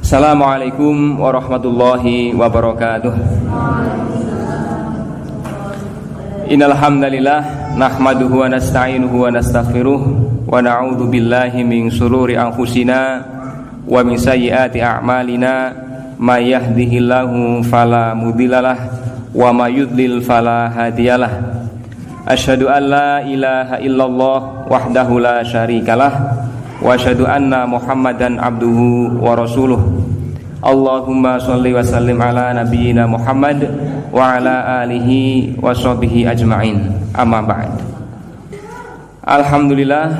Assalamualaikum warahmatullahi wabarakatuh. Innal hamdalillah nahmaduhu wa nasta'inuhu wa nastaghfiruh wa na'udzu billahi min shururi anfusina wa min sayyiati a'malina may yahdihillahu fala mudhillalah wa may yudlil fala hadiyalah. Asyhadu an la ilaha illallah wahdahu la syarikalah wa asyhadu anna Muhammadan abduhu wa rasuluh. Allahumma sholli wa sallim ala nabiyyina Muhammad wa ala alihi wa sahbihi ajma'in. Amma ba'd. Alhamdulillah,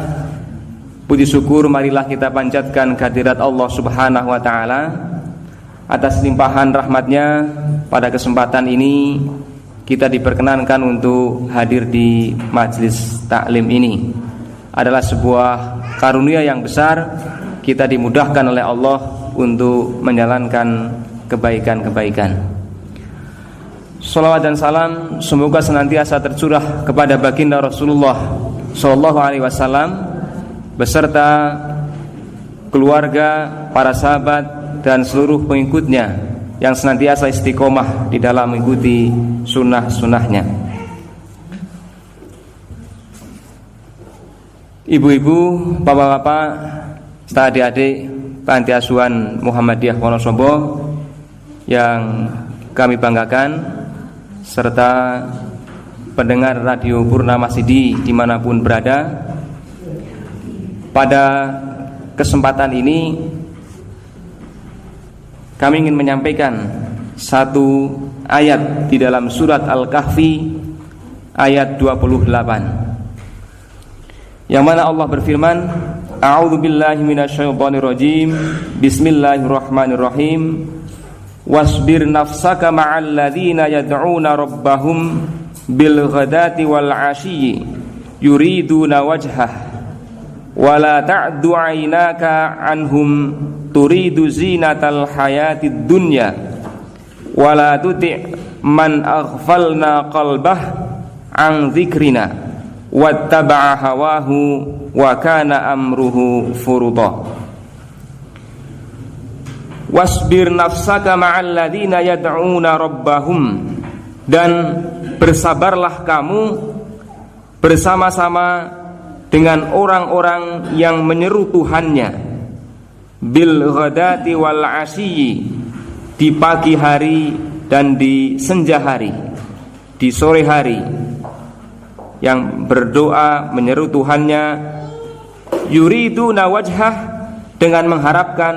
puji syukur marilah kita panjatkan kehadirat Allah Subhanahu wa taala atas limpahan rahmatnya. Pada kesempatan ini kita diperkenankan untuk hadir di majelis taklim ini. Adalah sebuah karunia yang besar, kita dimudahkan oleh Allah untuk menjalankan kebaikan-kebaikan. Shalawat dan salam semoga senantiasa tercurah kepada baginda Rasulullah Sallallahu Alaihi Wasallam beserta keluarga, para sahabat dan seluruh pengikutnya yang senantiasa istiqomah di dalam mengikuti sunnah-sunnahnya. Ibu-ibu, bapak-bapak, serta adik-adik Panti Asuhan Muhammadiyah Wonosobo yang kami banggakan, serta pendengar Radio Purnama Sidi dimanapun berada. Pada kesempatan ini kami ingin menyampaikan satu ayat di dalam surat Al-Kahfi ayat 28, yang mana Allah berfirman, A'udzu billahi minasyaitonir rajim. Bismillahirrahmanirrahim. Wasbir nafsaka ma'al ladzina yad'una rabbahum bil ghadati wal 'ashyi yuriduna wajhah wa la ta'du 'ainaka 'anhum turidu zinatal hayatid dunya wa la tuti' man aghfalna qalbah an dzikrina wattaba'a hawahu wa kana amruhu furuta. Wasbir nafsaka ma'al ladzina yad'una rabbahum, dan bersabarlah kamu bersama-sama dengan orang-orang yang menyeru Tuhannya bil ghadati wal 'ashyi, di pagi hari dan di senja hari, di sore hari, yang berdoa menyeru Tuhannya yuriduna wajhah, dengan mengharapkan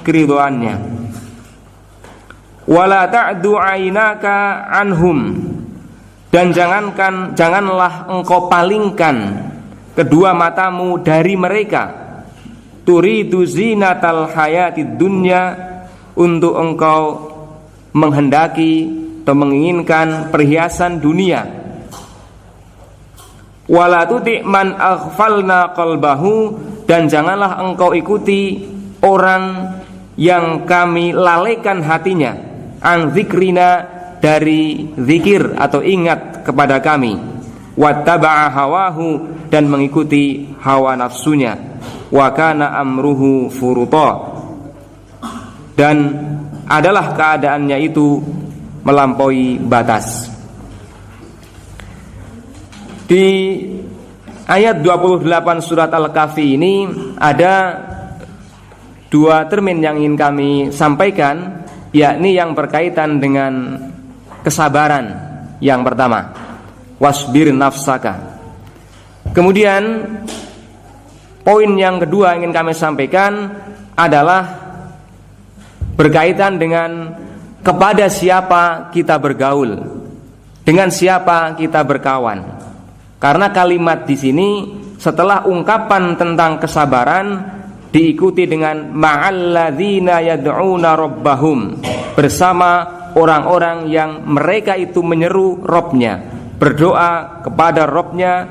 keridhoannya. Wala ta'du 'ainaka anhum, dan janganlah engkau palingkan kedua matamu dari mereka. Turidu zinatal hayatid dunya, untuk engkau menghendaki atau menginginkan perhiasan dunia. Wala tuti' man aghfalna qalbahu, dan janganlah engkau ikuti orang yang kami lalaikan hatinya, an dzikrina, dari zikir atau ingat kepada kami, wattaba'a hawahu, dan mengikuti hawa nafsunya, wa kana amruhu furuta, dan adalah keadaannya itu melampaui batas. Di ayat 28 surat Al-Kahfi ini ada dua termin yang ingin kami sampaikan, yakni yang berkaitan dengan kesabaran. Yang pertama, wasbir nafsaka. Kemudian poin yang kedua yang ingin kami sampaikan adalah berkaitan dengan kepada siapa kita bergaul, dengan siapa kita berkawan. Karena kalimat di sini setelah ungkapan tentang kesabaran diikuti dengan ma'alladzina yad'una rabbahum, bersama orang-orang yang mereka itu menyeru Robnya, berdoa kepada Robnya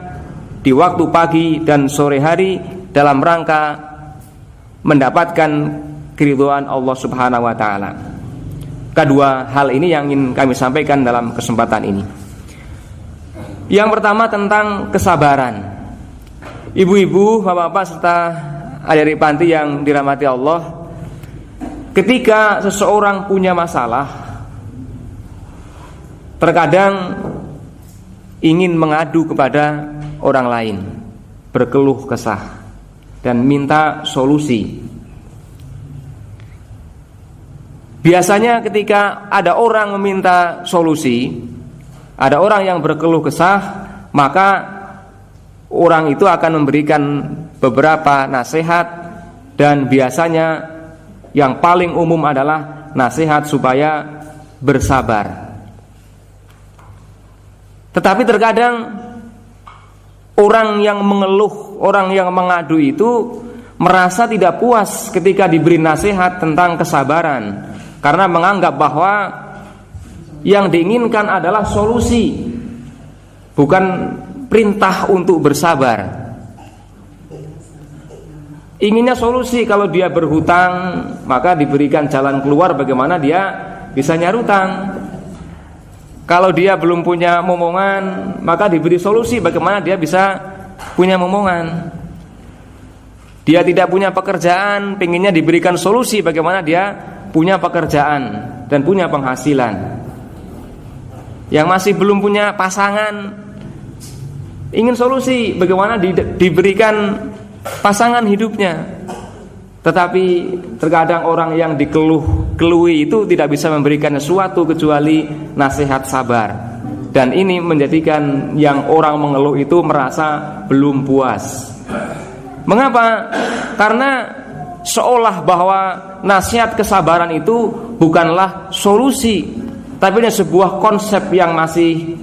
di waktu pagi dan sore hari dalam rangka mendapatkan keridhaan Allah Subhanahu wa taala. Kedua hal ini yang ingin kami sampaikan dalam kesempatan ini. Yang pertama tentang kesabaran. Ibu-ibu, bapak-bapak serta adik-adik panti yang dirahmati Allah, ketika seseorang punya masalah, terkadang ingin mengadu kepada orang lain, berkeluh kesah dan minta solusi. Biasanya ketika ada orang meminta solusi, ada orang yang berkeluh kesah, maka orang itu akan memberikan beberapa nasihat, dan biasanya yang paling umum adalah nasihat supaya bersabar. Tetapi terkadang orang yang mengeluh, orang yang mengadu itu merasa tidak puas ketika diberi nasihat tentang kesabaran, karena menganggap bahwa yang diinginkan adalah solusi, bukan perintah untuk bersabar. Inginnya solusi, kalau dia berhutang maka diberikan jalan keluar bagaimana dia bisa nyarutang. Kalau dia belum punya momongan, maka diberi solusi bagaimana dia bisa punya momongan. Dia tidak punya pekerjaan, pengennya diberikan solusi bagaimana dia punya pekerjaan dan punya penghasilan. Yang masih belum punya pasangan, ingin solusi bagaimana diberikan pasangan hidupnya. Tetapi terkadang orang yang dikeluhi itu tidak bisa memberikan sesuatu kecuali nasihat sabar. Dan ini menjadikan yang orang mengeluh itu merasa belum puas. Mengapa? Karena seolah bahwa nasihat kesabaran itu bukanlah solusi, tapi ini sebuah konsep yang masih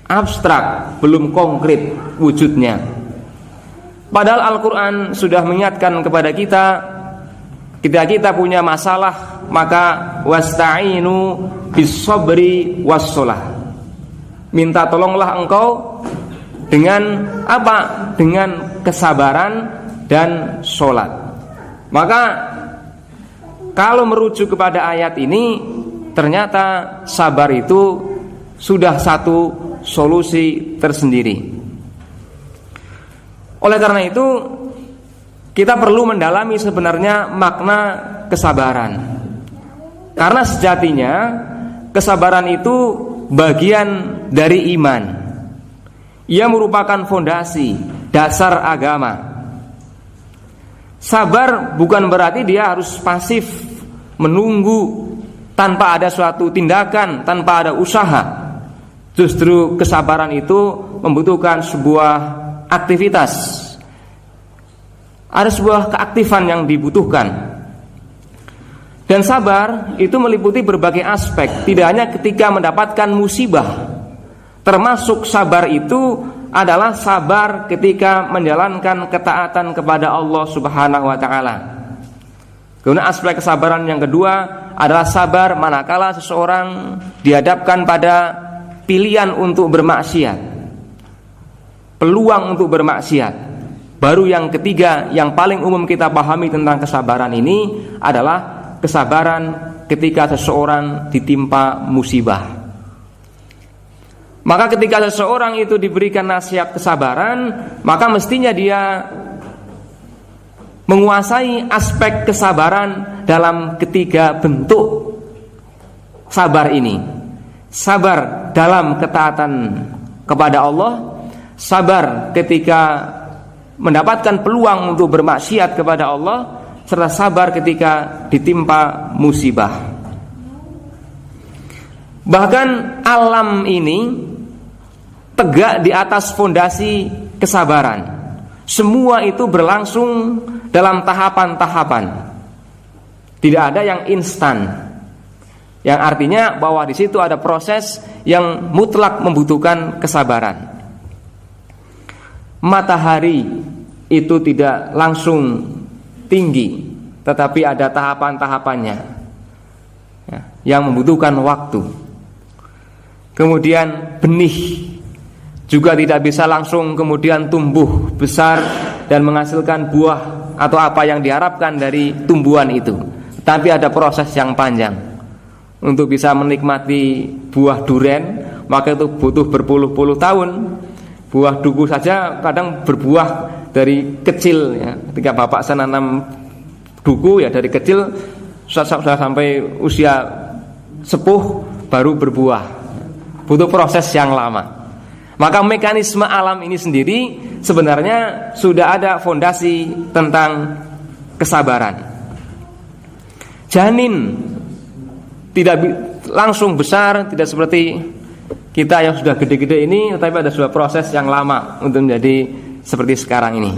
abstrak, belum konkret wujudnya. Padahal Al-Quran sudah mengingatkan kepada kita, ketika kita punya masalah, maka wasta'inu bis-sabri was-shalah. Minta tolonglah engkau dengan apa? Dengan kesabaran dan sholat. Maka kalau merujuk kepada ayat ini, ternyata sabar itu sudah satu solusi tersendiri. Oleh karena itu, kita perlu mendalami sebenarnya makna kesabaran. Karena sejatinya kesabaran itu bagian dari iman. Ia merupakan fondasi, dasar agama. Sabar bukan berarti dia harus pasif, menunggu tanpa ada suatu tindakan, tanpa ada usaha. Justru kesabaran itu membutuhkan sebuah aktivitas. Ada sebuah keaktifan yang dibutuhkan. Dan sabar itu meliputi berbagai aspek, tidak hanya ketika mendapatkan musibah. Termasuk sabar itu adalah sabar ketika menjalankan ketaatan kepada Allah Subhanahu wa taala. Kemudian aspek kesabaran yang kedua adalah sabar manakala seseorang dihadapkan pada pilihan untuk bermaksiat, peluang untuk bermaksiat. Baru yang ketiga, yang paling umum kita pahami tentang kesabaran ini adalah kesabaran ketika seseorang ditimpa musibah. Maka ketika seseorang itu diberikan nasihat kesabaran, maka mestinya dia menguasai aspek kesabaran dalam ketiga bentuk sabar ini. Sabar dalam ketaatan kepada Allah, sabar ketika mendapatkan peluang untuk bermaksiat kepada Allah, serta sabar ketika ditimpa musibah. Bahkan alam ini tegak di atas fondasi kesabaran. Semua itu berlangsung dalam tahapan-tahapan. Tidak ada yang instan. Yang artinya bahwa di situ ada proses yang mutlak membutuhkan kesabaran. Matahari itu tidak langsung tinggi, tetapi ada tahapan-tahapannya yang membutuhkan waktu. Kemudian benih juga tidak bisa langsung kemudian tumbuh besar dan menghasilkan buah atau apa yang diharapkan dari tumbuhan itu. Tapi ada proses yang panjang. Untuk bisa menikmati buah duren, maka itu butuh berpuluh-puluh tahun. Buah duku saja kadang berbuah dari kecil ya. Ketika bapak saya nanam duku ya, dari kecil sudah sampai usia sepuh baru berbuah. Butuh proses yang lama. Maka mekanisme alam ini sendiri sebenarnya sudah ada fondasi tentang kesabaran. Janin tidak langsung besar, tidak seperti kita yang sudah gede-gede ini, tetapi ada sebuah proses yang lama untuk menjadi seperti sekarang ini.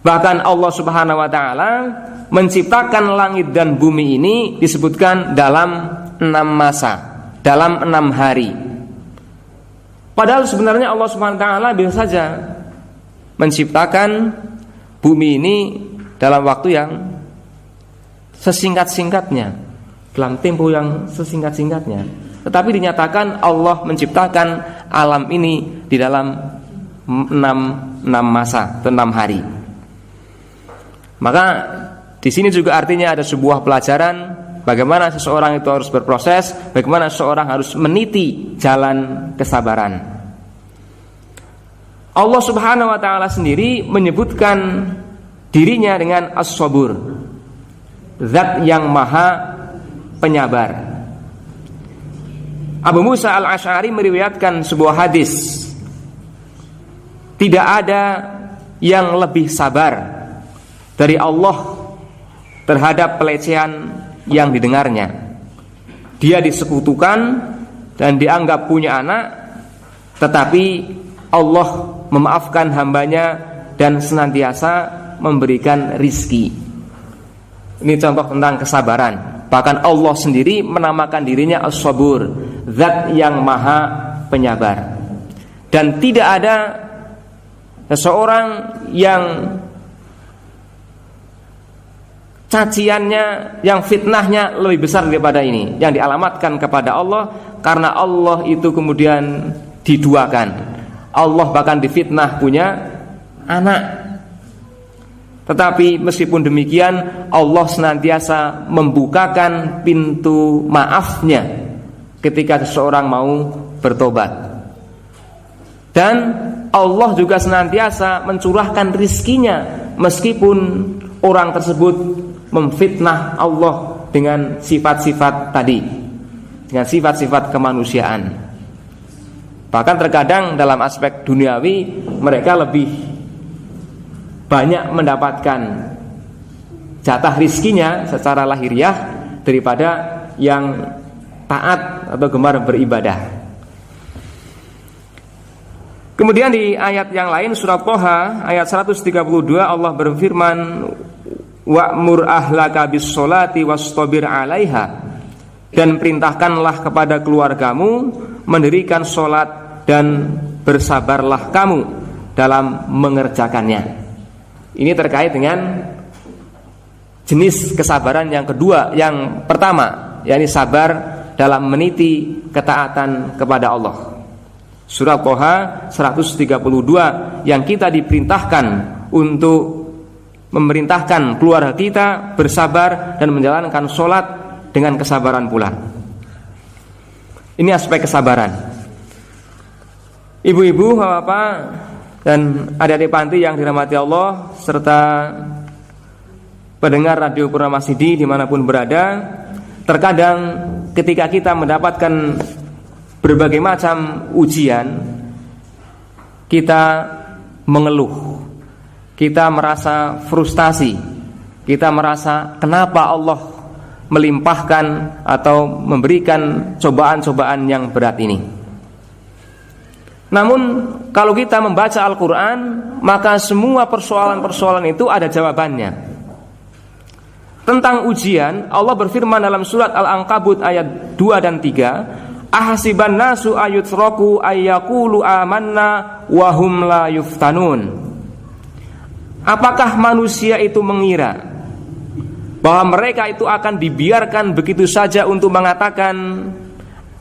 Bahkan Allah Subhanahu wa taala menciptakan langit dan bumi ini disebutkan dalam 6 masa, dalam 6 hari. Padahal sebenarnya Allah Subhanahu wa taala bisa saja menciptakan bumi ini dalam waktu yang sesingkat-singkatnya, dalam tempo yang sesingkat-singkatnya. Tetapi dinyatakan Allah menciptakan alam ini di dalam 6 masa atau 6 hari. Maka di sini juga artinya ada sebuah pelajaran bagaimana seseorang itu harus berproses, bagaimana seseorang harus meniti jalan kesabaran. Allah Subhanahu wa taala sendiri menyebutkan dirinya dengan As-Sabur, Zat yang Maha Penyabar. Abu Musa al-Asy'ari meriwayatkan sebuah hadis, tidak ada yang lebih sabar dari Allah terhadap pelecehan yang didengarnya. Dia disekutukan dan dianggap punya anak, tetapi Allah memaafkan hambanya dan senantiasa memberikan rizki. Ini contoh tentang kesabaran. Bahkan Allah sendiri menamakan dirinya As-Sabur, Zat yang Maha Penyabar. Dan tidak ada seseorang yang caciannya, yang fitnahnya lebih besar daripada ini, yang dialamatkan kepada Allah, karena Allah itu kemudian diduakan. Allah bahkan difitnah punya anak. Tetapi meskipun demikian, Allah senantiasa membukakan pintu maafnya ketika seseorang mau bertobat. Dan Allah juga senantiasa mencurahkan rizkinya meskipun orang tersebut memfitnah Allah dengan sifat-sifat tadi, dengan sifat-sifat kemanusiaan. Bahkan terkadang dalam aspek duniawi mereka lebih banyak mendapatkan jatah rizkinya secara lahiriah daripada yang taat atau gemar beribadah. Kemudian di ayat yang lain, surah Thaha ayat 132, Allah berfirman, wa'mur ahlaka bis-sholati wastabir 'alaiha, dan perintahkanlah kepada keluargamu mendirikan sholat dan bersabarlah kamu dalam mengerjakannya. Ini terkait dengan jenis kesabaran yang kedua, yang pertama, yakni sabar dalam meniti ketaatan kepada Allah. Surah Thaha 132, yang kita diperintahkan untuk memerintahkan keluarga kita bersabar dan menjalankan sholat dengan kesabaran pula. Ini aspek kesabaran. Ibu-ibu, bapak-bapak, dan adik-adik panti yang dirahmati Allah, serta pendengar radio Purnama Sidi dimanapun berada, terkadang ketika kita mendapatkan berbagai macam ujian, kita mengeluh, kita merasa frustasi, kita merasa kenapa Allah melimpahkan atau memberikan cobaan-cobaan yang berat ini. Namun kalau kita membaca Al-Quran, maka semua persoalan-persoalan itu ada jawabannya. Tentang ujian, Allah berfirman dalam surat Al-Ankabut ayat 2 dan 3, ahasiban nasu ayutraku ayyaqulu amanna wa hum la yuftanun. Apakah manusia itu mengira bahwa mereka itu akan dibiarkan begitu saja untuk mengatakan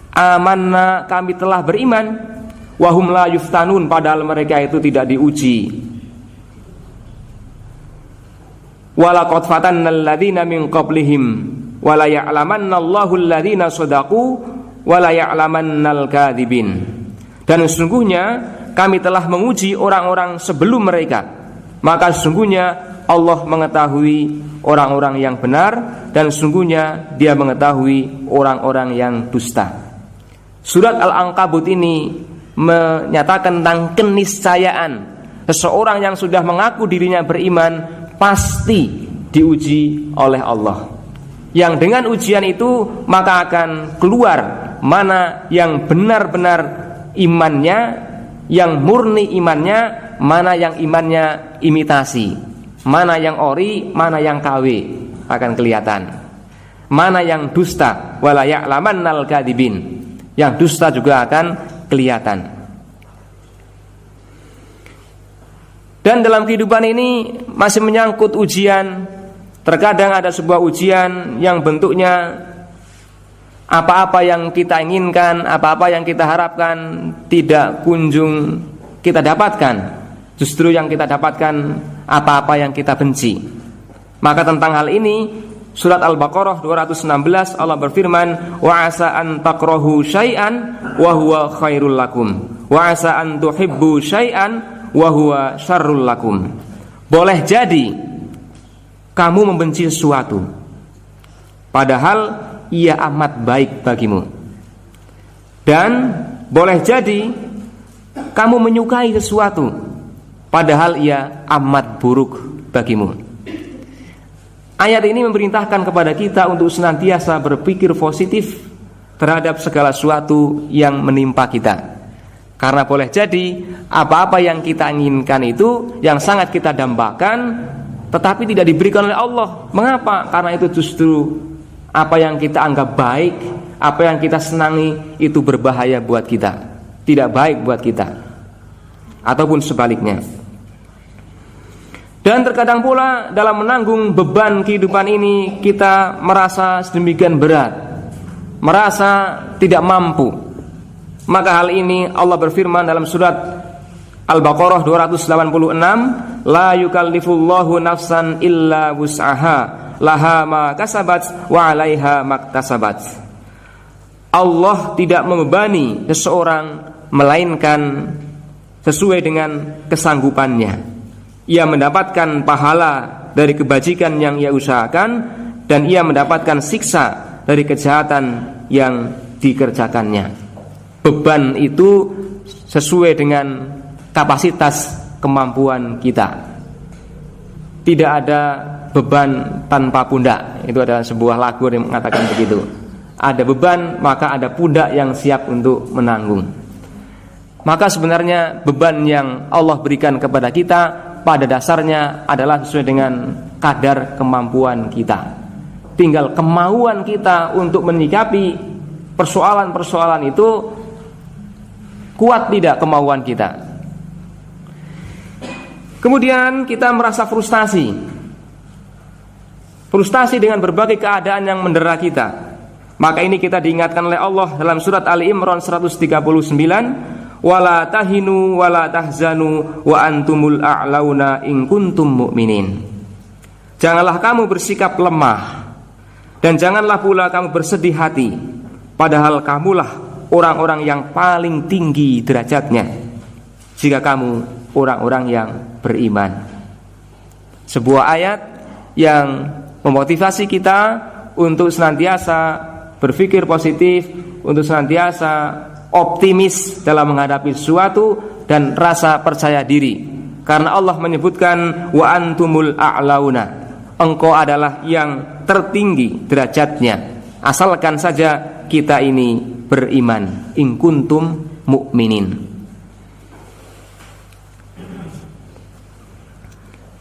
amanna, kami telah beriman, wahum la yuftanun, padahal mereka itu tidak diuji. Walaqad fatannal ladzina min qablihim wala ya'lamanna Allahu alladzina shadaqu wala ya'lamannal kadzibin. Dan sesungguhnya kami telah menguji orang-orang sebelum mereka, maka sesungguhnya Allah mengetahui orang-orang yang benar, dan sungguhnya Dia mengetahui orang-orang yang dusta. Surat Al-Ankabut ini menyatakan tentang keniscayaan seseorang yang sudah mengaku dirinya beriman pasti diuji oleh Allah. Yang dengan ujian itu maka akan keluar mana yang benar-benar imannya, yang murni imannya, mana yang imannya imitasi, mana yang ori, mana yang KW, akan kelihatan. Mana yang dusta, wala ya'lamannal kadibin, yang dusta juga akan kelihatan. Dan dalam kehidupan ini masih menyangkut ujian. Terkadang ada sebuah ujian yang bentuknya apa-apa yang kita inginkan, apa-apa yang kita harapkan tidak kunjung kita dapatkan. Justru yang kita dapatkan apa-apa yang kita benci. Maka tentang hal ini surat Al-Baqarah 216 Allah berfirman, wa asa an takrahu syai'an wa huwa khairul lakum wa asa an tuhibbu syai'an wa huwa syarrul lakum. Boleh jadi kamu membenci sesuatu padahal ia amat baik bagimu, dan boleh jadi kamu menyukai sesuatu padahal ia amat buruk bagimu. Ayat ini memerintahkan kepada kita untuk senantiasa berpikir positif terhadap segala sesuatu yang menimpa kita. Karena boleh jadi apa-apa yang kita inginkan itu, yang sangat kita dambakan, tetapi tidak diberikan oleh Allah. Mengapa? Karena itu justru apa yang kita anggap baik, apa yang kita senangi itu berbahaya buat kita, tidak baik buat kita, ataupun sebaliknya. Dan terkadang pula dalam menanggung beban kehidupan ini kita merasa sedemikian berat, merasa tidak mampu. Maka hal ini Allah berfirman dalam surat Al-Baqarah 286, la yukallifullahu nafsan illa wus'aha, laha ma kasabat wa 'alaiha maktasabat. Allah tidak membebani seseorang melainkan sesuai dengan kesanggupannya. Ia mendapatkan pahala dari kebajikan yang ia usahakan, dan ia mendapatkan siksa dari kejahatan yang dikerjakannya. Beban itu sesuai dengan kapasitas kemampuan kita. Tidak ada beban tanpa pundak. Itu adalah sebuah lagu yang mengatakan begitu. Ada beban, maka ada pundak yang siap untuk menanggung. Maka sebenarnya beban yang Allah berikan kepada kita pada dasarnya adalah sesuai dengan kadar kemampuan kita. Tinggal kemauan kita untuk menyikapi persoalan-persoalan itu kuat tidak kemauan kita. Kemudian kita merasa frustasi dengan berbagai keadaan yang mendera kita. Maka ini kita diingatkan oleh Allah dalam surat Ali Imran 139, wala tahinu wala tahzanu wa antumul a'launa in kuntum mu'minin. Janganlah kamu bersikap lemah, dan janganlah pula kamu bersedih hati, padahal kamulah orang-orang yang paling tinggi derajatnya jika kamu orang-orang yang beriman. Sebuah ayat yang memotivasi kita untuk senantiasa berpikir positif, untuk senantiasa optimis dalam menghadapi sesuatu, dan rasa percaya diri. Karena Allah menyebutkan wa antumul a'launa, engkau adalah yang tertinggi derajatnya, asalkan saja kita ini beriman. In kuntum mu'minin.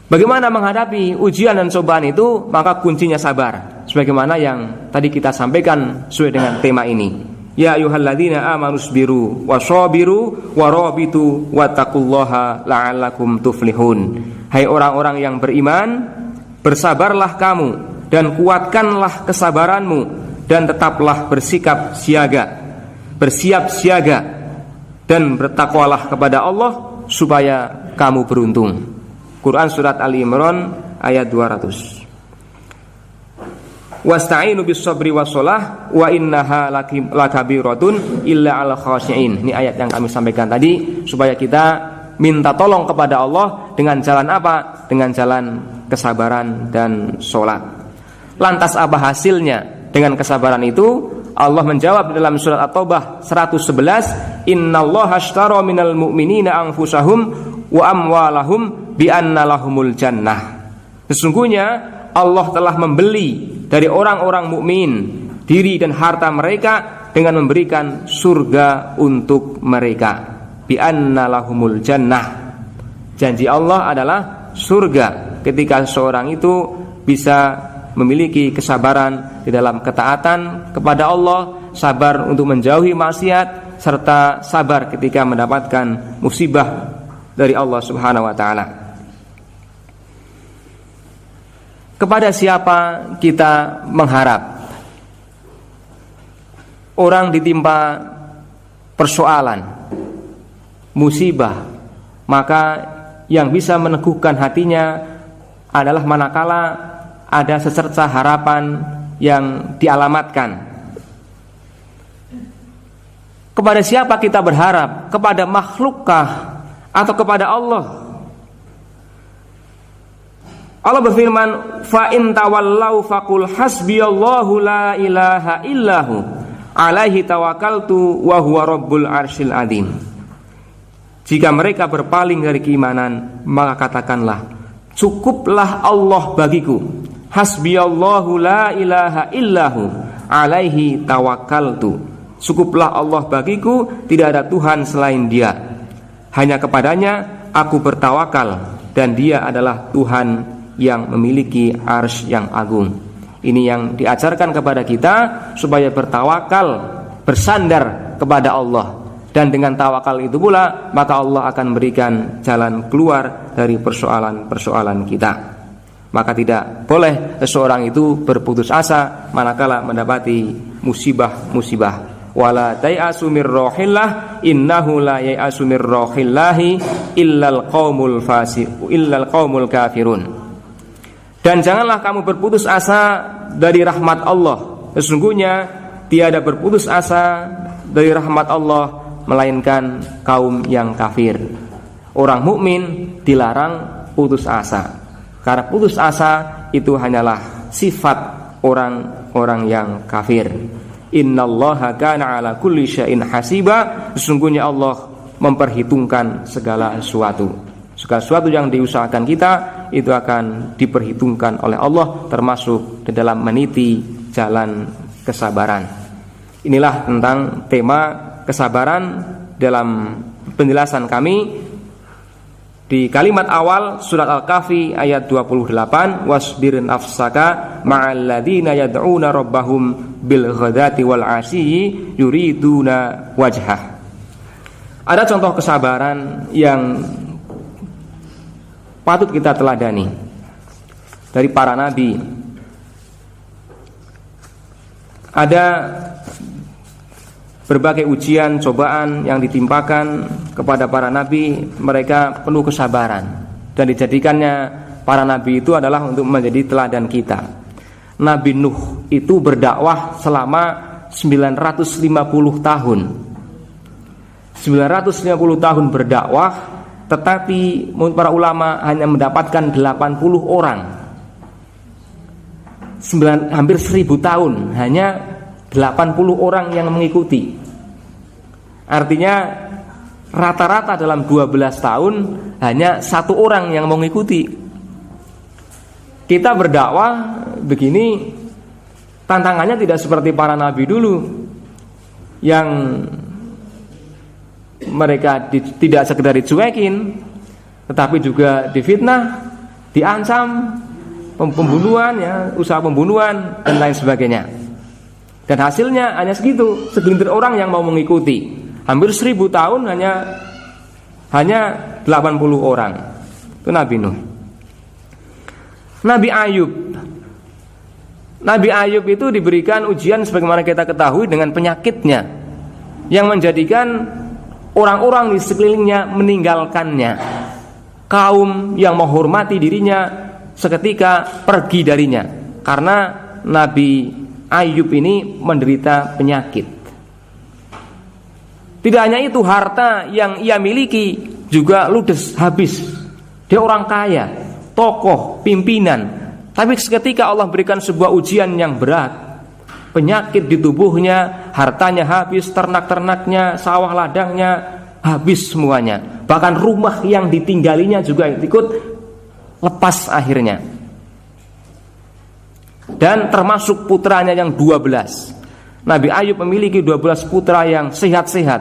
Bagaimana menghadapi ujian dan cobaan itu? Maka kuncinya sabar, sebagaimana yang tadi kita sampaikan sesuai dengan tema ini. Ya ayyuhalladzina amanu sabiru washabiru warabitu wattaqullaha la'allakum tuflihun. Hai orang-orang yang beriman, bersabarlah kamu dan kuatkanlah kesabaranmu, dan tetaplah bersikap siaga, bersiap siaga, dan bertakwalah kepada Allah supaya kamu beruntung. Quran surat Ali Imran ayat 200. Wasta'inu bis-sabri was-shalah wa innaha lakabiratun illa 'alal khashi'in. Ini ayat yang kami sampaikan tadi supaya kita minta tolong kepada Allah dengan jalan apa? Dengan jalan kesabaran dan sholat. Lantas apa hasilnya dengan kesabaran itu? Allah menjawab dalam surat At-Taubah 111, Innallaha ashtara minal mu'minina anfusahum wa amwalahum bi anna lahumul jannah. Sesungguhnya Allah telah membeli dari orang-orang mukmin diri dan harta mereka dengan memberikan surga untuk mereka. Bi anna lahumul jannah. Janji Allah adalah surga ketika seorang itu bisa memiliki kesabaran di dalam ketaatan kepada Allah, sabar untuk menjauhi maksiat, serta sabar ketika mendapatkan musibah dari Allah Subhanahu wa taala. Kepada siapa kita mengharap? Orang ditimpa persoalan, musibah, maka yang bisa meneguhkan hatinya adalah manakala ada secerca harapan yang dialamatkan. Kepada siapa kita berharap? Kepada makhlukkah atau kepada Allah? Allah berfirman, fa in tawallau faqul hasbiyallahu la ilaha illahu alaihi tawakkaltu wa huwa rabbul arsyil adzim. Jika mereka berpaling dari keimanan, maka katakanlah, cukuplah Allah bagiku. Hasbiyallahu la ilaha illahu alaihi tawakkaltu. Cukuplah Allah bagiku, tidak ada Tuhan selain Dia. Hanya kepadanya aku bertawakal, dan Dia adalah Tuhan yang memiliki arsy yang agung. Ini yang diajarkan kepada kita supaya bertawakal, bersandar kepada Allah. Dan dengan tawakal itu pula maka Allah akan memberikan jalan keluar dari persoalan-persoalan kita. Maka tidak boleh seseorang itu berputus asa manakala mendapati musibah-musibah. Wala tai'asu mir rohillah innahu la yai'asu mir rohillahi illal qaumul kafirun. Dan janganlah kamu berputus asa dari rahmat Allah. Sesungguhnya tiada berputus asa dari rahmat Allah melainkan kaum yang kafir. Orang mukmin dilarang putus asa. Karena putus asa itu hanyalah sifat orang-orang yang kafir. Innallaha kana ala kulli syai'in hasiba. Sesungguhnya Allah memperhitungkan segala sesuatu. Segala sesuatu yang diusahakan kita itu akan diperhitungkan oleh Allah, termasuk di dalam meniti jalan kesabaran. Inilah tentang tema kesabaran dalam penjelasan kami di kalimat awal surat Al-Kahfi ayat 28, wasbir nafsaka ma'al ladzina yad'una rabbahum bil ghadati wal 'ashiyyi yuriduna wajhah. Ada contoh kesabaran yang patut kita teladani dari para nabi. Ada berbagai ujian, cobaan yang ditimpakan kepada para nabi, mereka penuh kesabaran. Dan dijadikannya para nabi itu adalah untuk menjadi teladan kita. Nabi Nuh itu berdakwah selama 950 tahun. 950 tahun berdakwah, tetapi menurut para ulama hanya mendapatkan 80 orang. Hampir 1000 tahun hanya 80 orang yang mengikuti. Artinya rata-rata dalam 12 tahun hanya 1 orang yang mengikuti. Kita berdakwah begini, tantangannya tidak seperti para nabi dulu yang mereka tidak sekedar dicuekin, tetapi juga difitnah, diancam, pembunuhan, ya, usaha pembunuhan dan lain sebagainya. Dan hasilnya hanya segitu, segelintir orang yang mau mengikuti. Hampir 1000 tahun hanya 80 orang. Itu Nabi Nuh. Nabi Ayub. Nabi Ayub itu diberikan ujian sebagaimana kita ketahui dengan penyakitnya yang menjadikan orang-orang di sekelilingnya meninggalkannya. Kaum yang menghormati dirinya seketika pergi darinya karena Nabi Ayub ini menderita penyakit. Tidak hanya itu, harta yang ia miliki juga ludes, habis. Dia orang kaya, tokoh, pimpinan, tapi seketika Allah berikan sebuah ujian yang berat. Penyakit di tubuhnya, hartanya habis, ternak-ternaknya, sawah ladangnya habis semuanya. Bahkan rumah yang ditinggalinya juga ikut lepas akhirnya. Dan termasuk putranya yang 12. Nabi Ayub memiliki 12 putra yang sehat-sehat.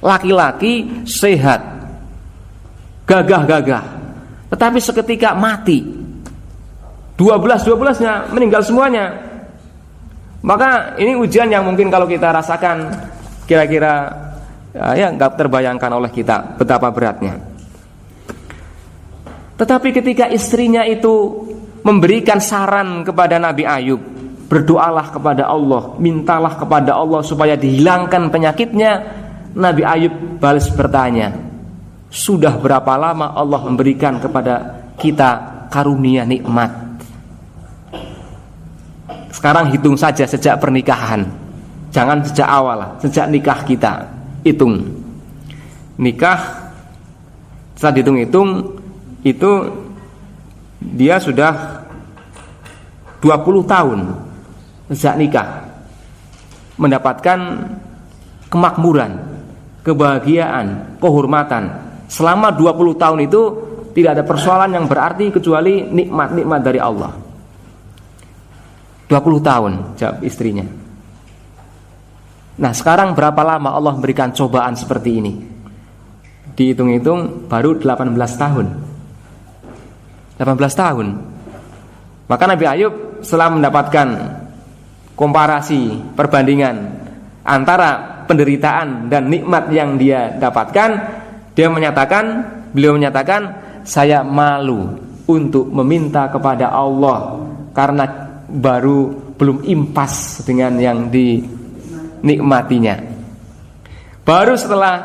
Laki-laki sehat, gagah-gagah. Tetapi seketika mati. 12-12-nya meninggal semuanya. Maka ini ujian yang mungkin kalau kita rasakan kira-kira ya nggak terbayangkan oleh kita betapa beratnya. Tetapi ketika istrinya itu memberikan saran kepada Nabi Ayub, berdoalah kepada Allah, mintalah kepada Allah supaya dihilangkan penyakitnya, Nabi Ayub balas bertanya, sudah berapa lama Allah memberikan kepada kita karunia nikmat? Sekarang hitung saja sejak pernikahan. Jangan sejak awal, sejak nikah kita. Hitung. Nikah, setelah dihitung-hitung, itu dia sudah 20 tahun sejak nikah mendapatkan kemakmuran, kebahagiaan, kehormatan. Selama 20 tahun itu tidak ada persoalan yang berarti kecuali nikmat-nikmat dari Allah. 20 tahun, jawab istrinya. Nah, sekarang berapa lama Allah memberikan cobaan seperti ini? Dihitung-hitung baru 18 tahun. 18 tahun. Maka Nabi Ayub setelah mendapatkan komparasi, perbandingan antara penderitaan dan nikmat yang dia dapatkan, beliau menyatakan, saya malu untuk meminta kepada Allah karena baru belum impas dengan yang dinikmatinya. Baru setelah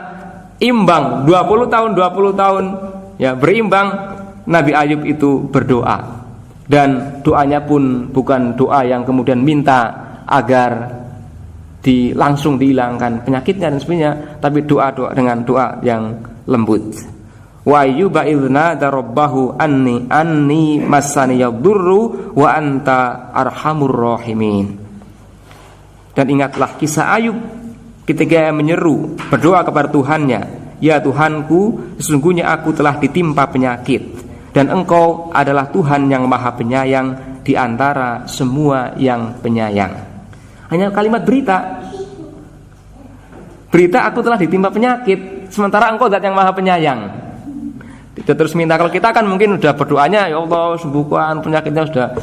imbang 20 tahun ya berimbang, Nabi Ayub itu berdoa. Dan doanya pun bukan doa yang kemudian minta agar langsung dihilangkan penyakitnya dan sebagainya, tapi doa dengan doa yang lembut. Wa ayyuba idna darabbahu anni massani yadurru wa anta arhamur rahimin. Dan ingatlah kisah Ayub ketika menyeru berdoa kepada Tuhannya, ya Tuhanku, sesungguhnya aku telah ditimpa penyakit dan Engkau adalah Tuhan yang Maha Penyayang di antara semua yang penyayang. Hanya kalimat berita aku telah ditimpa penyakit, sementara Engkau zat yang Maha Penyayang. Kita terus minta. Kalau kita kan mungkin sudah berdoanya, ya Allah sembuhkan penyakitnya, sudah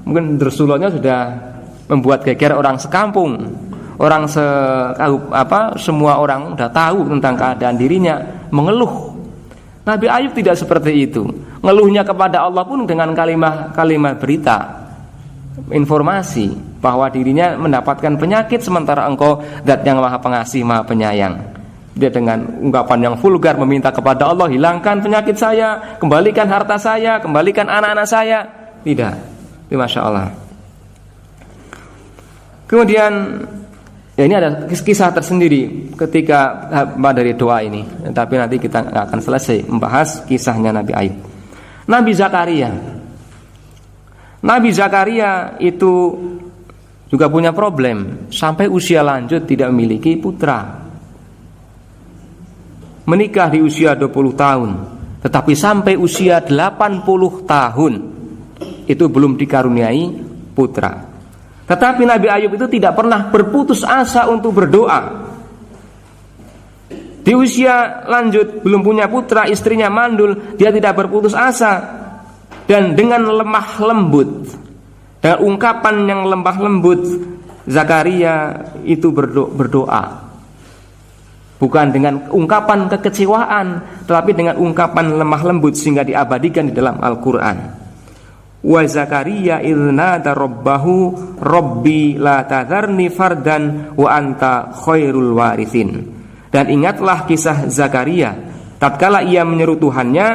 mungkin Rasulullah sudah membuat geger orang sekampung, orang semua orang sudah tahu tentang keadaan dirinya, mengeluh. Nabi Ayub tidak seperti itu. Ngeluhnya kepada Allah pun dengan kalimat berita, informasi bahwa dirinya mendapatkan penyakit sementara Engkau zat yang Maha Pengasih, Maha Penyayang. Dia dengan ungkapan yang vulgar meminta kepada Allah, hilangkan penyakit saya, kembalikan harta saya, kembalikan anak-anak saya. Tidak. Itu Masya Allah. Kemudian ya ini ada kisah tersendiri ketika dari doa ini. Tapi nanti kita akan selesai membahas kisahnya Nabi Ayub. Nabi Zakaria itu juga punya problem. Sampai usia lanjut tidak memiliki putra. Menikah di usia 20 tahun, tetapi sampai usia 80 tahun itu belum dikaruniai putra. Tetapi Nabi Ayub itu tidak pernah berputus asa untuk berdoa. Di usia lanjut belum punya putra, istrinya mandul, dia tidak berputus asa. Dan dengan lemah lembut, dengan ungkapan yang lemah lembut, Zakaria itu berdoa. Bukan dengan ungkapan kekecewaan, tetapi dengan ungkapan lemah lembut sehingga diabadikan di dalam Al-Quran. Wa Zakaria idnada rabbahu rabbi la tadharni fardan wa anta khairul warithin. Dan ingatlah kisah Zakaria tatkala ia menyeru Tuhannya,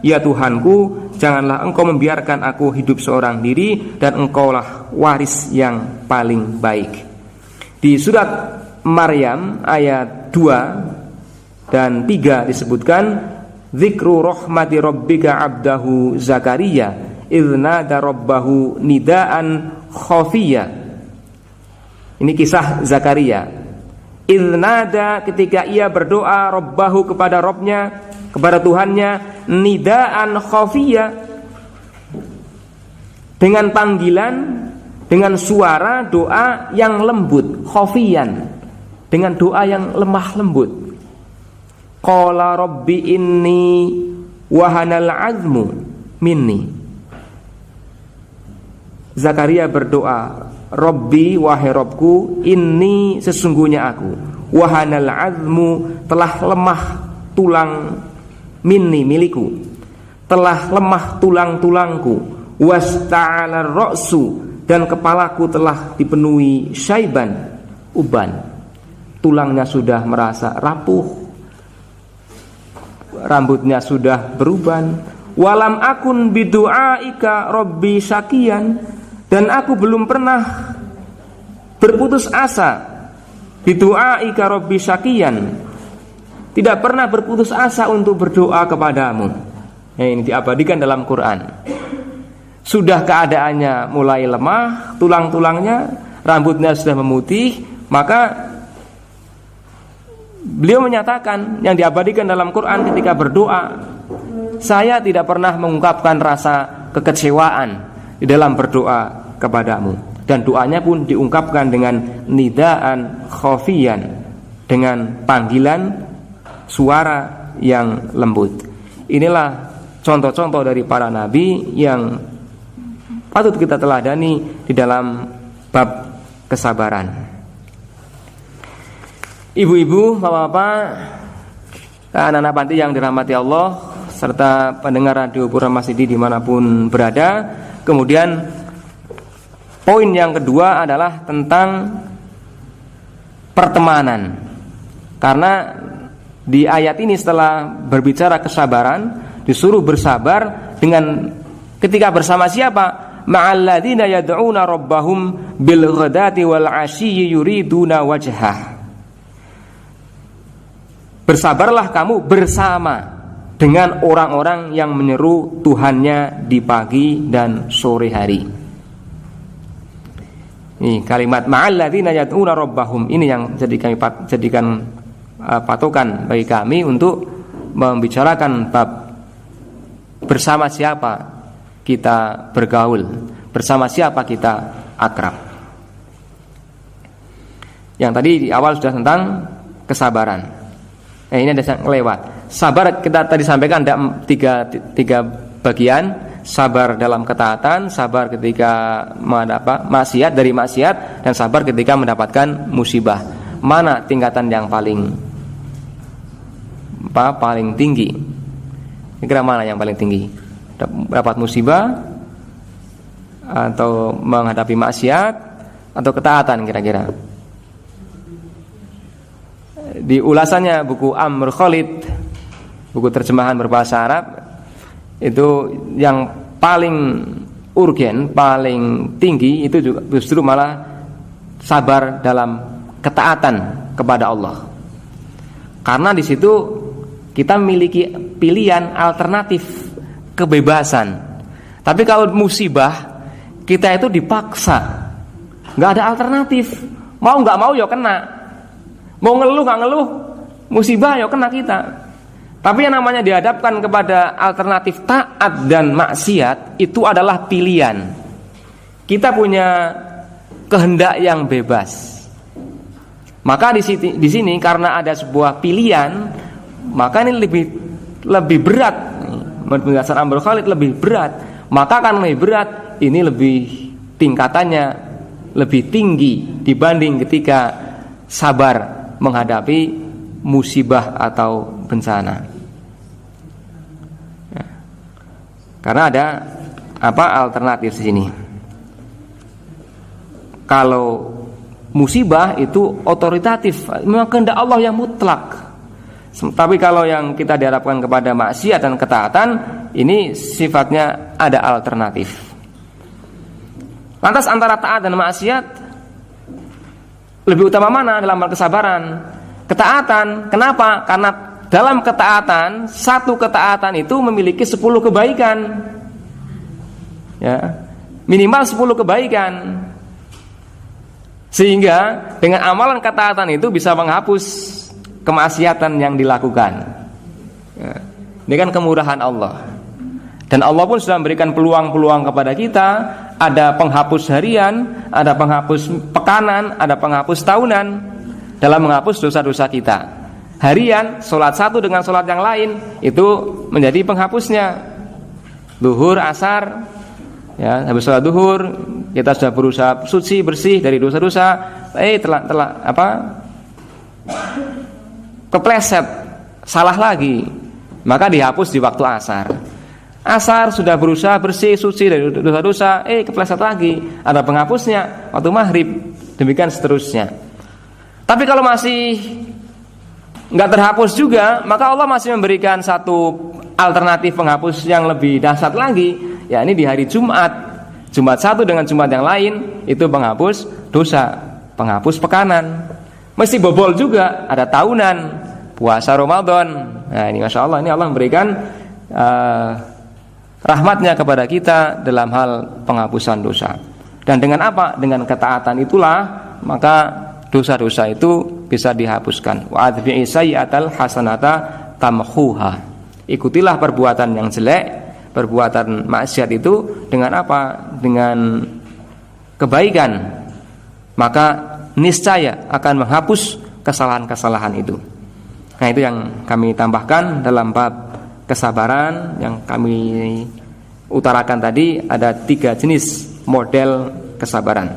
ya Tuhanku, janganlah Engkau membiarkan aku hidup seorang diri, dan Engkaulah waris yang paling baik. Di surat Maryam ayat 2 dan 3 disebutkan dzikru rahmati rabbika abdahu Zakaria idz nada rabbahu nidaan khafiyya. Ini kisah Zakaria. Idz nada, ketika ia berdoa rabbahu, kepada Rabbnya, kepada Tuhannya, nidaan khafiyya, dengan panggilan, dengan suara doa yang lembut, khafiyan, dengan doa yang lemah lembut. Qala rabbi inni wahanal azmu minni. Zakaria berdoa, Rabbi, wahai Rabbku, inni, sesungguhnya aku, wahanal azmu, telah lemah tulang, minni, milikku, telah lemah tulang-tulangku, wasta'ala ra'su, dan kepalaku telah dipenuhi syaiban, uban. Tulangnya sudah merasa rapuh, rambutnya sudah beruban. Walam akun bidu'aika rabbi syakian, dan aku belum pernah berputus asa. Bidu'aika rabbi syakian, tidak pernah berputus asa untuk berdoa kepadamu. Ini diabadikan dalam Quran. Sudah keadaannya mulai lemah, tulang-tulangnya, rambutnya sudah memutih, maka beliau menyatakan, yang diabadikan dalam Quran ketika berdoa, saya tidak pernah mengungkapkan rasa kekecewaan di dalam berdoa kepadamu. Dan doanya pun diungkapkan dengan nidaan khafiyan, dengan panggilan suara yang lembut. Inilah contoh-contoh dari para nabi yang patut kita teladani di dalam bab kesabaran. Ibu-ibu, bapak-bapak, anak-anak panti yang dirahmati Allah, serta pendengar radio Pura Masidi dimanapun berada. Kemudian poin yang kedua adalah tentang pertemanan. Karena di ayat ini setelah berbicara kesabaran, disuruh bersabar dengan ketika bersama siapa? Ma'alladzina yad'una rabbahum bil ghadati wal 'ashiyyi yuriduna wajhah. Bersabarlah kamu bersama dengan orang-orang yang menyeru Tuhannya di pagi dan sore hari. Ini kalimat ma'alladzina yad'una rabbahum, ini yang jadikan patokan bagi kami untuk membicarakan bab bersama siapa kita bergaul, bersama siapa kita akrab. Yang tadi di awal sudah tentang kesabaran. Ini ada yang lewat. Sabar kita tadi sampaikan ada tiga bagian. Sabar dalam ketaatan, sabar ketika maksiat dari maksiat, dan sabar ketika mendapatkan musibah. Mana tingkatan yang paling tinggi? Kira mana yang paling tinggi? Dapat musibah atau menghadapi maksiat atau ketaatan kira-kira? Di ulasannya buku Amr Khalid, buku terjemahan berbahasa Arab, itu yang paling urgen, paling tinggi itu juga justru malah sabar dalam ketaatan kepada Allah. Karena di situ kita memiliki pilihan alternatif, kebebasan. Tapi kalau musibah, kita itu dipaksa, nggak ada alternatif. Mau nggak mau ya kena. Mau ngeluh nggak ngeluh, musibah ya kena kita. Tapi yang namanya dihadapkan kepada alternatif taat dan maksiat, itu adalah pilihan. Kita punya kehendak yang bebas. Maka di sini karena ada sebuah pilihan, maka ini lebih berat. Berdasar Amr Khalid lebih berat. Maka kan lebih berat, ini lebih tingkatannya lebih tinggi dibanding ketika sabar menghadapi musibah atau bencana. Ya. Karena ada alternatif di sini. Kalau musibah itu otoritatif, memang kehendak Allah yang mutlak. Tapi kalau yang kita diharapkan kepada maksiat dan ketaatan, ini sifatnya ada alternatif. Lantas antara taat dan maksiat, lebih utama mana dalam hal kesabaran? Ketaatan. Kenapa? Karena dalam ketaatan, satu ketaatan itu memiliki 10 kebaikan. Ya, minimal 10 kebaikan. Sehingga dengan amalan ketaatan itu bisa menghapus kemaksiatan yang dilakukan. Ya, ini kan kemurahan Allah. Dan Allah pun sudah memberikan peluang-peluang kepada kita. Ada penghapus harian, ada penghapus pekanan, ada penghapus tahunan dalam menghapus dosa-dosa kita. Harian, sholat satu dengan sholat yang lain itu menjadi penghapusnya. Duhur, asar, ya, habis sholat duhur kita sudah berusaha suci bersih dari dosa-dosa. Kepleset, salah lagi, maka dihapus di waktu asar. Asar sudah berusaha bersih suci dari dosa-dosa, kepleset lagi, ada penghapusnya waktu maghrib, demikian seterusnya. Tapi kalau masih nggak terhapus juga, maka Allah masih memberikan satu alternatif penghapus yang lebih dahsyat lagi, ya ini di hari Jumat satu dengan Jumat yang lain itu penghapus dosa, penghapus pekanan. Mesti bobol juga, ada tahunan, puasa Ramadan. Nah ini Masya Allah, ini Allah memberikan rahmatnya kepada kita dalam hal penghapusan dosa. Dan dengan apa? Dengan ketaatan itulah maka dosa-dosa itu bisa dihapuskan. Wa atbi'i sayyi'atal hasanata tamhuha. Ikutilah perbuatan yang jelek, perbuatan maksiat itu dengan apa? Dengan kebaikan. Maka niscaya akan menghapus kesalahan-kesalahan itu. Nah, itu yang kami tambahkan dalam bab kesabaran yang kami utarakan tadi. Ada 3 jenis model kesabaran.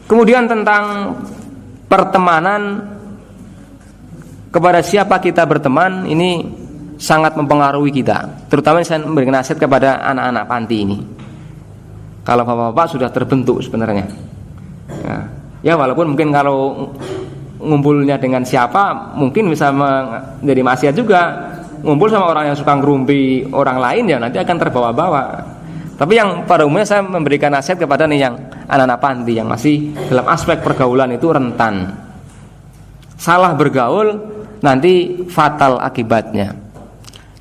Kemudian tentang pertemanan, kepada siapa kita berteman ini sangat mempengaruhi kita. Terutama saya memberikan nasihat kepada anak-anak panti ini. Kalau bapak-bapak sudah terbentuk sebenarnya, ya walaupun mungkin kalau ngumpulnya dengan siapa mungkin bisa menjadi maksiat juga. Ngumpul sama orang yang suka ngerumpi orang lain ya nanti akan terbawa-bawa. Tapi yang pada umumnya saya memberikan nasihat kepada nih yang anak-anak panti yang masih dalam aspek pergaulan itu rentan. Salah bergaul nanti fatal akibatnya.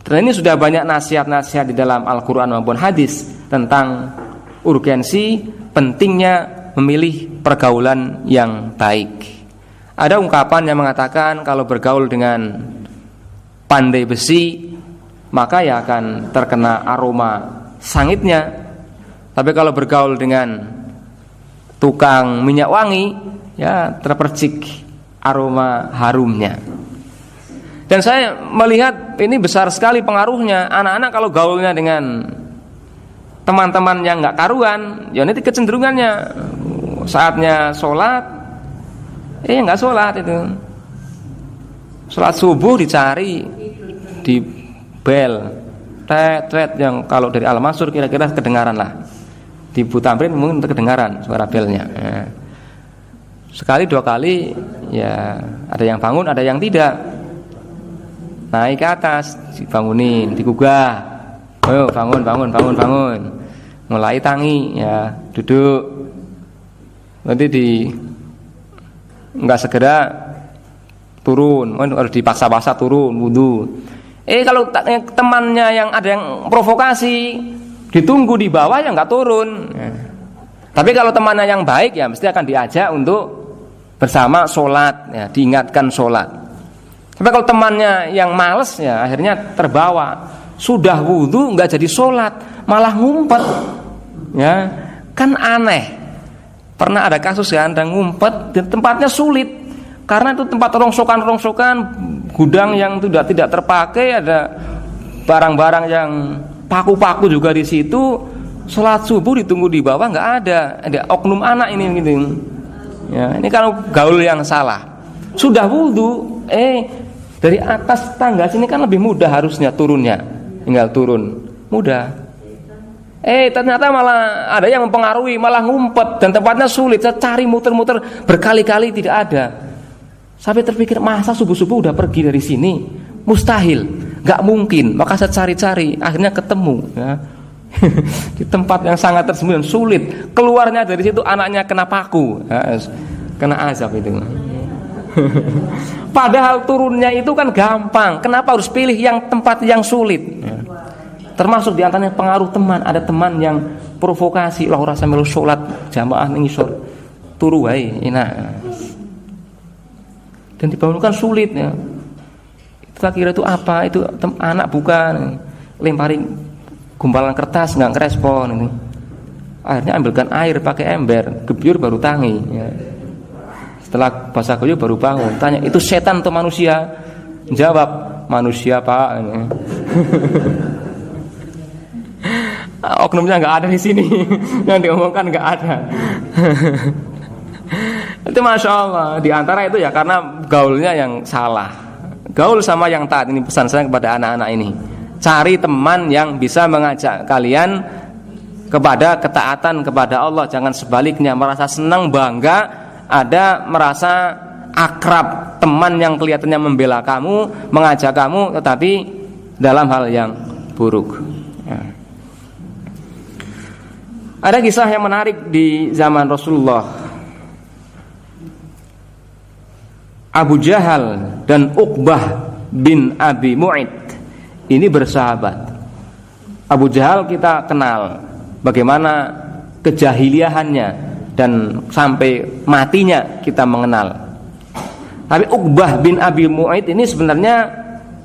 Dan ini sudah banyak nasihat-nasihat di dalam Al-Quran maupun hadis tentang urgensi pentingnya memilih pergaulan yang baik. Ada ungkapan yang mengatakan kalau bergaul dengan pandai besi maka ya akan terkena aroma sangitnya. Tapi kalau bergaul dengan tukang minyak wangi ya terpercik aroma harumnya. Dan saya melihat ini besar sekali pengaruhnya. Anak-anak kalau gaulnya dengan teman-teman yang gak karuan ya nanti kecenderungannya saatnya sholat gak sholat itu. Sholat subuh dicari di bel tet yang kalau dari Al-Mansur kira-kira kedengaran lah. Di Butamrin mungkin kedengaran suara belnya. Sekali 2 kali ya ada yang bangun ada yang tidak. Naik ke atas dibangunin, digugah. Ayo bangun. Mulai tangi ya duduk. Nanti enggak segera turun, harus dipaksa-paksa turun wudu. Kalau temannya yang ada yang provokasi ditunggu di bawah ya nggak turun. Tapi kalau temannya yang baik ya mesti akan diajak untuk bersama sholat ya, diingatkan sholat. Tapi kalau temannya yang males ya akhirnya terbawa, sudah wudu nggak jadi sholat malah ngumpet ya kan aneh. Pernah ada kasus ya, ada ngumpet di tempatnya sulit karena itu tempat rongsokan gudang yang tidak terpakai, ada barang-barang yang paku-paku juga di situ. Sholat subuh ditunggu di bawah nggak ada oknum anak ini gitu. Ya, ini kalau gaul yang salah. Sudah wudu, dari atas tangga sini kan lebih mudah harusnya turunnya, tinggal turun mudah. Ternyata malah ada yang mempengaruhi, malah ngumpet dan tempatnya sulit. Saya cari muter-muter berkali-kali tidak ada. Sampai terpikir masa subuh-subuh udah pergi dari sini, mustahil, nggak mungkin. Maka saya cari-cari, akhirnya ketemu ya. Di tempat yang sangat tersembunyi dan sulit. Keluarnya dari situ anaknya kena paku ya, kena azab itu. Padahal turunnya itu kan gampang. Kenapa harus pilih yang tempat yang sulit? Termasuk diantaranya pengaruh teman. Ada teman yang provokasi, lah ora sambil sholat jamaah ning isor. Turu wae enak. Dan dibangunkan sulit ya. Kita kira itu apa? Itu anak bukan. Lemparin gumpalan kertas nggak ngerespon ini. Akhirnya ambilkan air pakai ember, gebyur baru tangi ya. Setelah basah kuyup baru bangun. Tanya, itu setan atau manusia? Jawab, manusia Pak. Oknumnya nggak ada di sini. Yang diomongkan nggak ada. Itu Masya Allah. Di antara itu ya karena gaulnya yang salah. Gaul sama yang taat. Ini pesan saya kepada anak-anak ini. Cari teman yang bisa mengajak kalian kepada ketaatan kepada Allah. Jangan sebaliknya merasa senang, bangga, ada merasa akrab, teman yang kelihatannya membela kamu, mengajak kamu, tetapi dalam hal yang buruk ya. Ada kisah yang menarik di zaman Rasulullah. Abu Jahal dan Uqbah bin Abi Mu'id ini bersahabat. Abu Jahal kita kenal bagaimana kejahiliahannya dan sampai matinya kita mengenal. Tapi Uqbah bin Abi Mu'id ini sebenarnya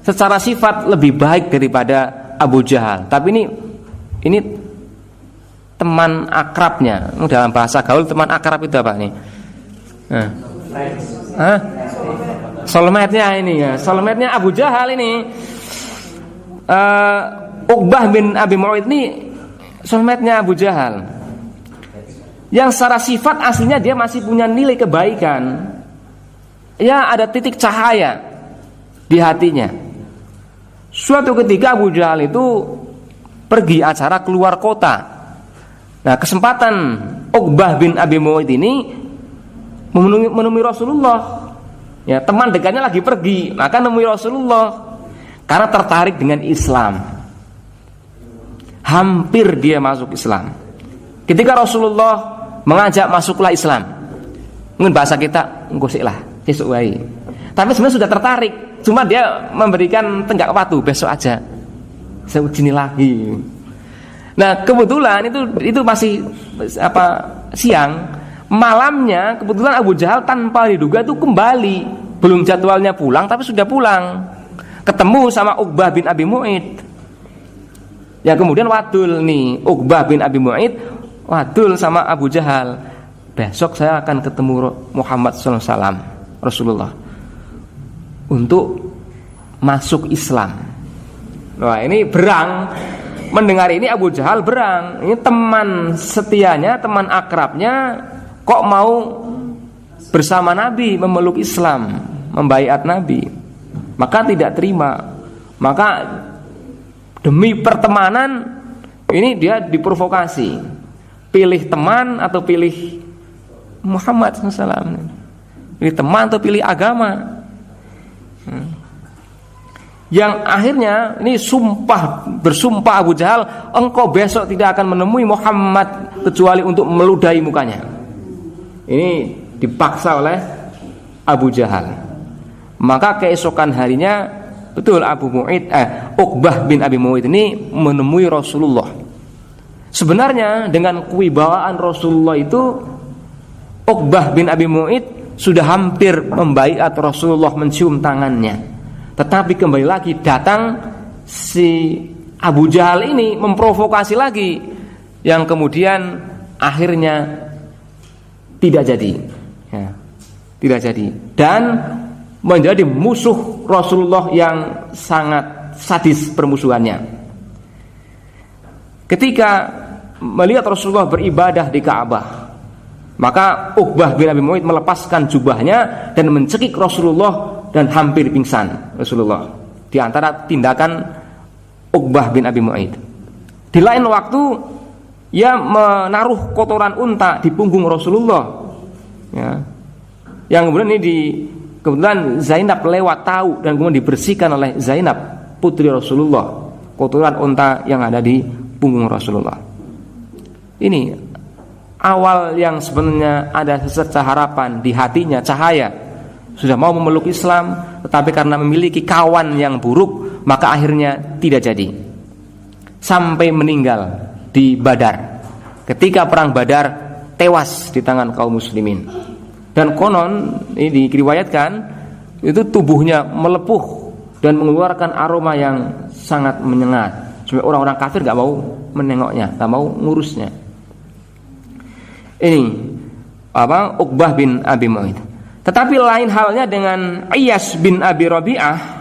secara sifat lebih baik daripada Abu Jahal. Tapi ini teman akrabnya. Dalam bahasa gaul teman akrab itu apa nih? Soulmate-nya ini ya. Soulmate-nya Abu Jahal ini. Uqbah bin Abi Mu'id ini soulmate-nya Abu Jahal. Yang secara sifat aslinya dia masih punya nilai kebaikan. Ya, ada titik cahaya di hatinya. Suatu ketika Abu Jahal itu pergi acara keluar kota. Nah, kesempatan Uqbah bin Abi Mu'id ini menemui Rasulullah. Ya, teman dekatnya lagi pergi, maka menemui Rasulullah karena tertarik dengan Islam. Hampir dia masuk Islam. Ketika Rasulullah mengajak masuklah Islam. Mungkin bahasa kita ngosik lah, besok wae. Tapi sebenarnya sudah tertarik, cuma dia memberikan tenggak waktu, besok aja. Saya uji lagi. Nah, kebetulan itu masih siang. Malamnya kebetulan Abu Jahal tanpa diduga itu kembali. Belum jadwalnya pulang tapi sudah pulang. Ketemu sama Uqbah bin Abi Mu'id. Ya kemudian wadul nih Uqbah bin Abi Mu'id wadul sama Abu Jahal. Besok saya akan ketemu Muhammad SAW, Rasulullah, untuk masuk Islam. Wah, ini berang. Mendengar ini Abu Jahal berang. Ini teman setianya, teman akrabnya kok mau bersama Nabi memeluk Islam, membaiat Nabi. Maka tidak terima. Maka demi pertemanan ini dia diprovokasi. Pilih teman atau pilih Muhammad SAW. Pilih teman atau pilih agama. Yang akhirnya ini bersumpah Abu Jahal, engkau besok tidak akan menemui Muhammad kecuali untuk meludahi mukanya. Ini dipaksa oleh Abu Jahal. Maka keesokan harinya betul Uqbah bin Abi Mu'id ini menemui Rasulullah. Sebenarnya dengan kewibawaan Rasulullah itu Uqbah bin Abi Mu'id sudah hampir membaiat Rasulullah, mencium tangannya. Tetapi kembali lagi datang si Abu Jahal ini memprovokasi lagi, yang kemudian akhirnya tidak jadi ya, tidak jadi, dan menjadi musuh Rasulullah yang sangat sadis permusuhannya. Ketika melihat Rasulullah beribadah di Ka'bah, maka Uqbah bin Abi Mu'id melepaskan jubahnya dan mencekik Rasulullah dan hampir pingsan Rasulullah. Di antara tindakan Uqbah bin Abi Mu'id. Di lain waktu ia menaruh kotoran unta di punggung Rasulullah. Ya. Yang kemudian ini kebetulan Zainab lewat tahu dan kemudian dibersihkan oleh Zainab putri Rasulullah kotoran unta yang ada di punggung Rasulullah. Ini awal yang sebenarnya ada secerca harapan di hatinya, cahaya. sudah mau memeluk Islam, tetapi karena memiliki kawan yang buruk, maka akhirnya tidak jadi. Sampai meninggal di Badar. Ketika perang Badar, tewas di tangan kaum muslimin. Dan konon ini diriwayatkan itu tubuhnya melepuh dan mengeluarkan aroma yang sangat menyengat. Sampai orang-orang kafir gak mau menengoknya, gak mau ngurusnya. Ini Uqbah bin Abi Mu'ayth. Tetapi lain halnya dengan Iyas bin Abi Rabi'ah